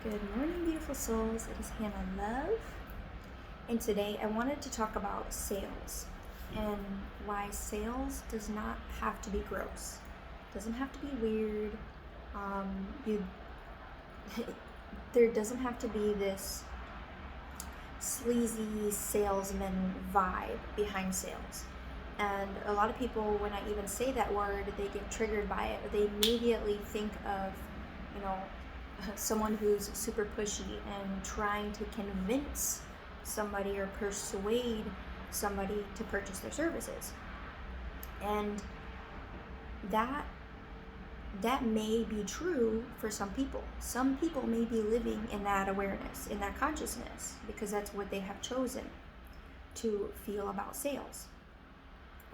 Good morning, beautiful souls. It is Hannah Love, and today I wanted to talk about sales and why sales does not have to be gross. It doesn't have to be weird. You there doesn't have to be this sleazy salesman vibe behind sales. And a lot of people, when I even say that word, they get triggered by it. They immediately think of, someone who's super pushy and trying to convince somebody or persuade somebody to purchase their services. And that may be true for some people. Some people may be living in that awareness, in that consciousness, because that's what they have chosen to feel about sales,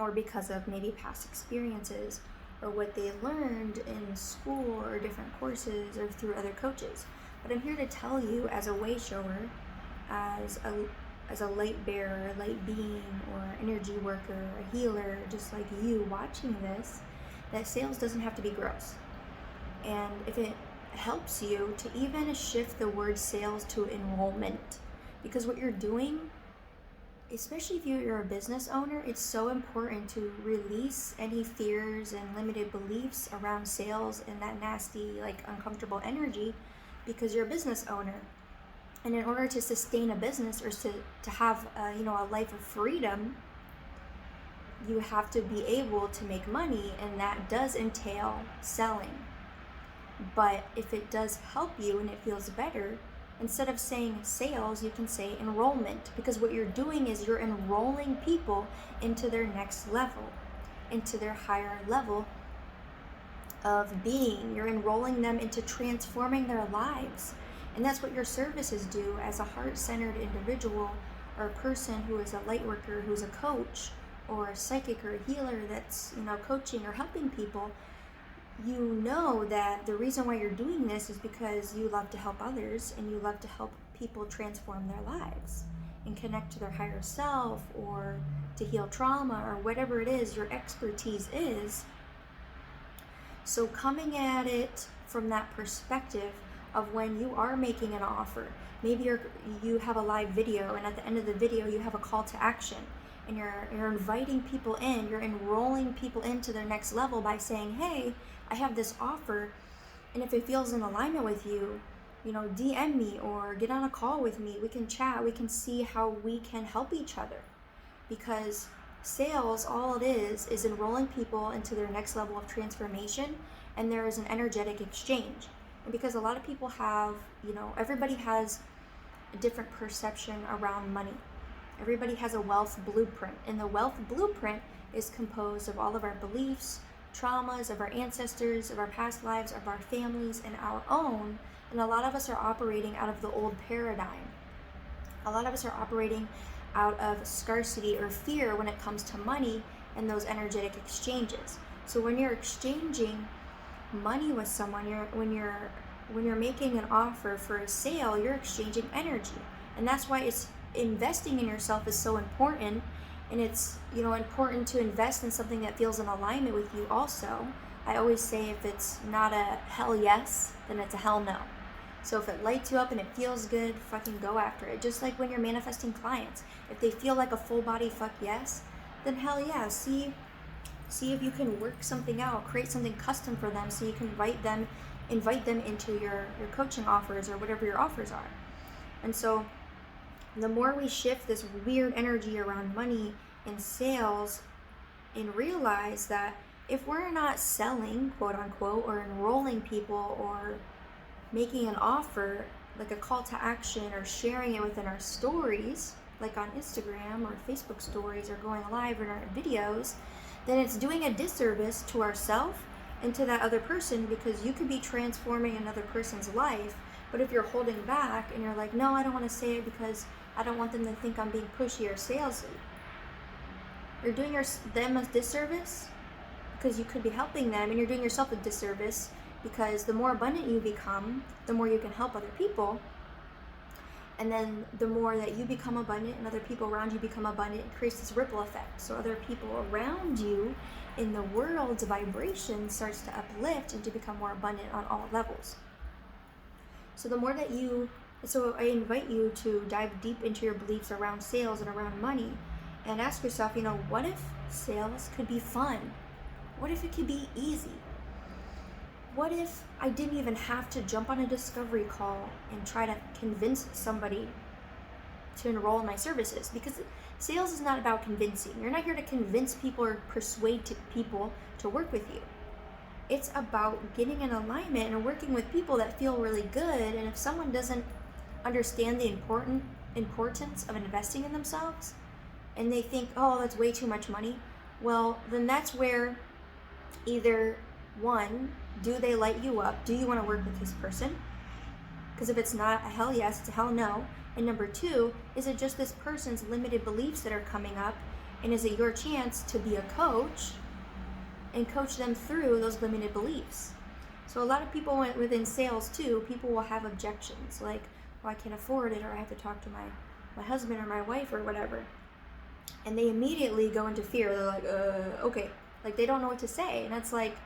or because of maybe past experiences or what they learned in school or different courses or through other coaches. But I'm here to tell you, as a way shower, as a light bearer, a light being, or energy worker, a healer, just like you watching this, that sales doesn't have to be gross. And if it helps you to even shift the word sales to enrollment, because what you're doing, especially if you're a business owner, it's so important to release any fears and limited beliefs around sales and that nasty, uncomfortable energy, because you're a business owner. And in order to sustain a business or to have a life of freedom, you have to be able to make money, and that does entail selling. But if it does help you and it feels better, instead of saying sales, you can say enrollment, because what you're doing is you're enrolling people into their next level, into their higher level of being. You're enrolling them into transforming their lives. And that's what your services do as a heart-centered individual, or a person who is a light worker, who's a coach, or a psychic or a healer that's coaching or helping people. You know that the reason why you're doing this is because you love to help others, and you love to help people transform their lives and connect to their higher self, or to heal trauma, or whatever it is your expertise is. So coming at it from that perspective of when you are making an offer, maybe you have a live video, and at the end of the video you have a call to action, and you're inviting people in, you're enrolling people into their next level by saying, hey, I have this offer, and if it feels in alignment with you, DM me or get on a call with me. We can chat, we can see how we can help each other. Because sales, all it is enrolling people into their next level of transformation, and there is an energetic exchange. And because a lot of people have, everybody has a different perception around money. Everybody has a wealth blueprint, and the wealth blueprint is composed of all of our beliefs, traumas, of our ancestors, of our past lives, of our families, and our own. And a lot of us are operating out of the old paradigm. A lot of us are operating out of scarcity or fear when it comes to money and those energetic exchanges. So when you're exchanging money with someone, when you're making an offer for a sale, you're exchanging energy. And that's why investing in yourself is so important. And it's important to invest in something that feels in alignment with you also. I always say, if it's not a hell yes, then it's a hell no. So if it lights you up and it feels good, fucking go after it. Just like when you're manifesting clients, if they feel like a full body fuck yes, then hell yeah. See if you can work something out, create something custom for them, so you can invite them into your coaching offers or whatever your offers are. And so the more we shift this weird energy around money and sales, and realize that if we're not selling, quote unquote, or enrolling people, or making an offer, like a call to action, or sharing it within our stories, like on Instagram or Facebook stories, or going live in our videos, then it's doing a disservice to ourselves and to that other person, because you could be transforming another person's life. But if you're holding back and you're like, no, I don't want to say it because I don't want them to think I'm being pushy or salesy, you're doing them a disservice, because you could be helping them, and you're doing yourself a disservice, because the more abundant you become, the more you can help other people. And then the more that you become abundant and other people around you become abundant, it creates this ripple effect. So other people around you in the world's vibration starts to uplift and to become more abundant on all levels. So I invite you to dive deep into your beliefs around sales and around money, and ask yourself, what if sales could be fun? What if it could be easy? What if I didn't even have to jump on a discovery call and try to convince somebody to enroll in my services? Because sales is not about convincing. You're not here to convince people or persuade people to work with you. It's about getting in alignment and working with people that feel really good. And if someone doesn't understand the importance of investing in themselves, and they think, oh, that's way too much money, well, then that's where either one, do they light you up? Do you want to work with this person? Because if it's not a hell yes, it's a hell no. And number two, is it just this person's limited beliefs that are coming up? And is it your chance to be a coach and coach them through those limited beliefs? So a lot of people within sales too, people will have objections like, oh, I can't afford it, or I have to talk to my husband or my wife or whatever. And they immediately go into fear. They're like, okay. Like, they don't know what to say. And it's like,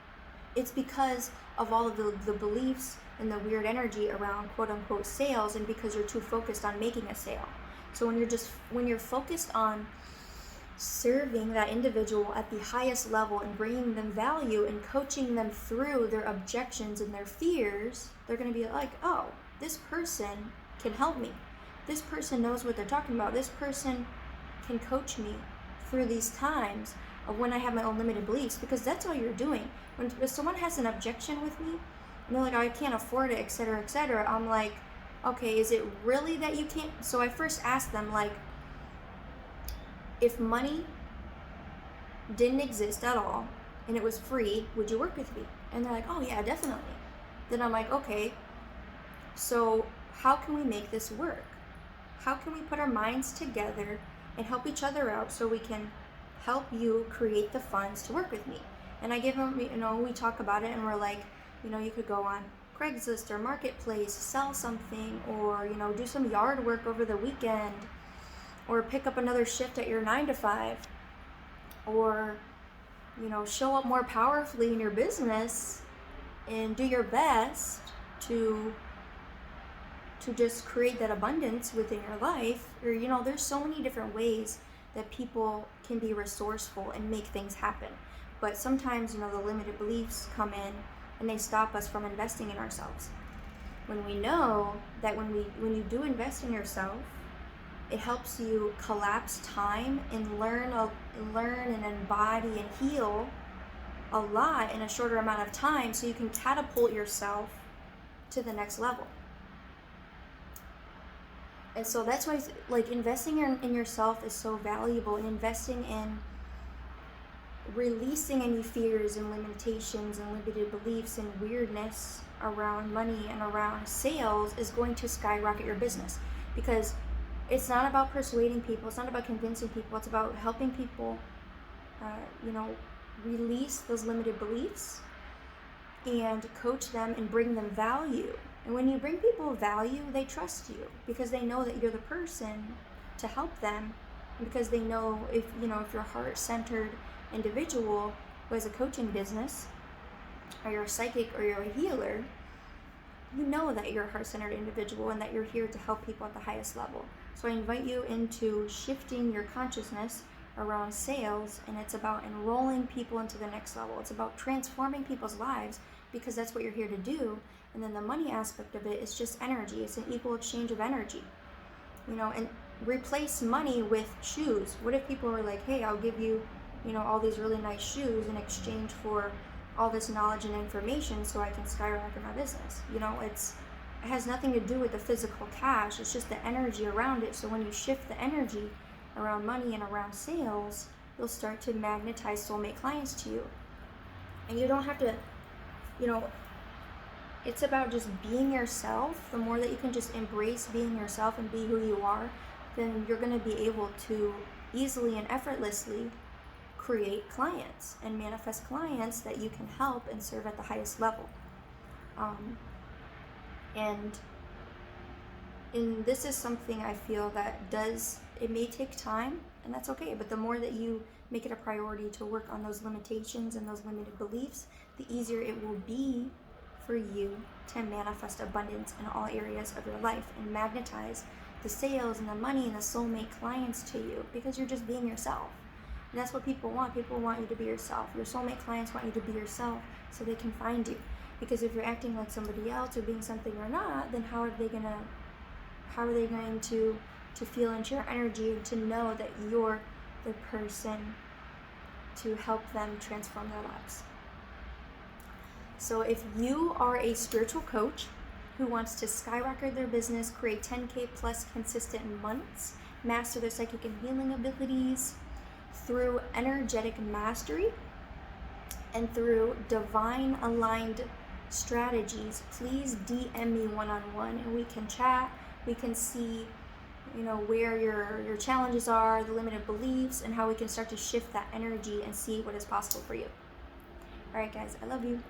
it's because of all of the beliefs and the weird energy around quote unquote sales, and because you're too focused on making a sale. So when you're focused on serving that individual at the highest level and bringing them value and coaching them through their objections and their fears, they're going to be like, oh, this person can help me. This person knows what they're talking about. This person can coach me through these times of when I have my own limited beliefs, because that's all you're doing. When someone has an objection with me, and they're like, oh, I can't afford it, etc., etc., I'm like, okay, is it really that you can't? So I first asked them, like, if money didn't exist at all and it was free, would you work with me? And they're like, oh yeah, definitely. Then I'm like, okay, so how can we make this work? How can we put our minds together and help each other out so we can help you create the funds to work with me? And I give them, we talk about it, and we're like, you could go on Craigslist or Marketplace, sell something, or, do some yard work over the weekend, or pick up another shift at your 9 to 5, or, show up more powerfully in your business and do your best to just create that abundance within your life. Or, there's so many different ways that people can be resourceful and make things happen. But sometimes, the limited beliefs come in and they stop us from investing in ourselves. When we know that when you do invest in yourself, it helps you collapse time and learn and embody and heal a lot in a shorter amount of time, so you can catapult yourself to the next level. And so that's why, like, investing in yourself is so valuable, and investing in releasing any fears and limitations and limited beliefs and weirdness around money and around sales is going to skyrocket your business. Because it's not about persuading people, it's not about convincing people, it's about helping people, release those limited beliefs and coach them and bring them value. And when you bring people value, they trust you because they know that you're the person to help them, because they know if you're a heart-centered individual who has a coaching business, or you're a psychic, or you're a healer, you know that you're a heart-centered individual and that you're here to help people at the highest level. So I invite you into shifting your consciousness around sales, and it's about enrolling people into the next level. It's about transforming people's lives, because that's what you're here to do. And then the money aspect of it is just energy. It's an equal exchange of energy, and replace money with shoes. What if people were like, hey, I'll give you, all these really nice shoes in exchange for all this knowledge and information so I can skyrocket my business? It has nothing to do with the physical cash. It's just the energy around it. So when you shift the energy around money and around sales, you'll start to magnetize soulmate clients to you. And you don't have to, it's about just being yourself. The more that you can just embrace being yourself and be who you are, then you're going to be able to easily and effortlessly create clients and manifest clients that you can help and serve at the highest level. And this is something I feel that it may take time, and that's okay, but the more that you make it a priority to work on those limitations and those limited beliefs, the easier it will be for you to manifest abundance in all areas of your life and magnetize the sales and the money and the soulmate clients to you, because you're just being yourself. And that's what people want. People want you to be yourself. Your soulmate clients want you to be yourself so they can find you. Because if you're acting like somebody else or being something you're not, then how are they going to feel into your energy and to know that you're the person to help them transform their lives? So if you are a spiritual coach who wants to skyrocket their business, create 10K plus consistent months, master their psychic and healing abilities through energetic mastery and through divine aligned strategies, please DM me one-on-one and we can chat. We can see, where your challenges are, the limited beliefs, and how we can start to shift that energy and see what is possible for you. All right, guys, I love you.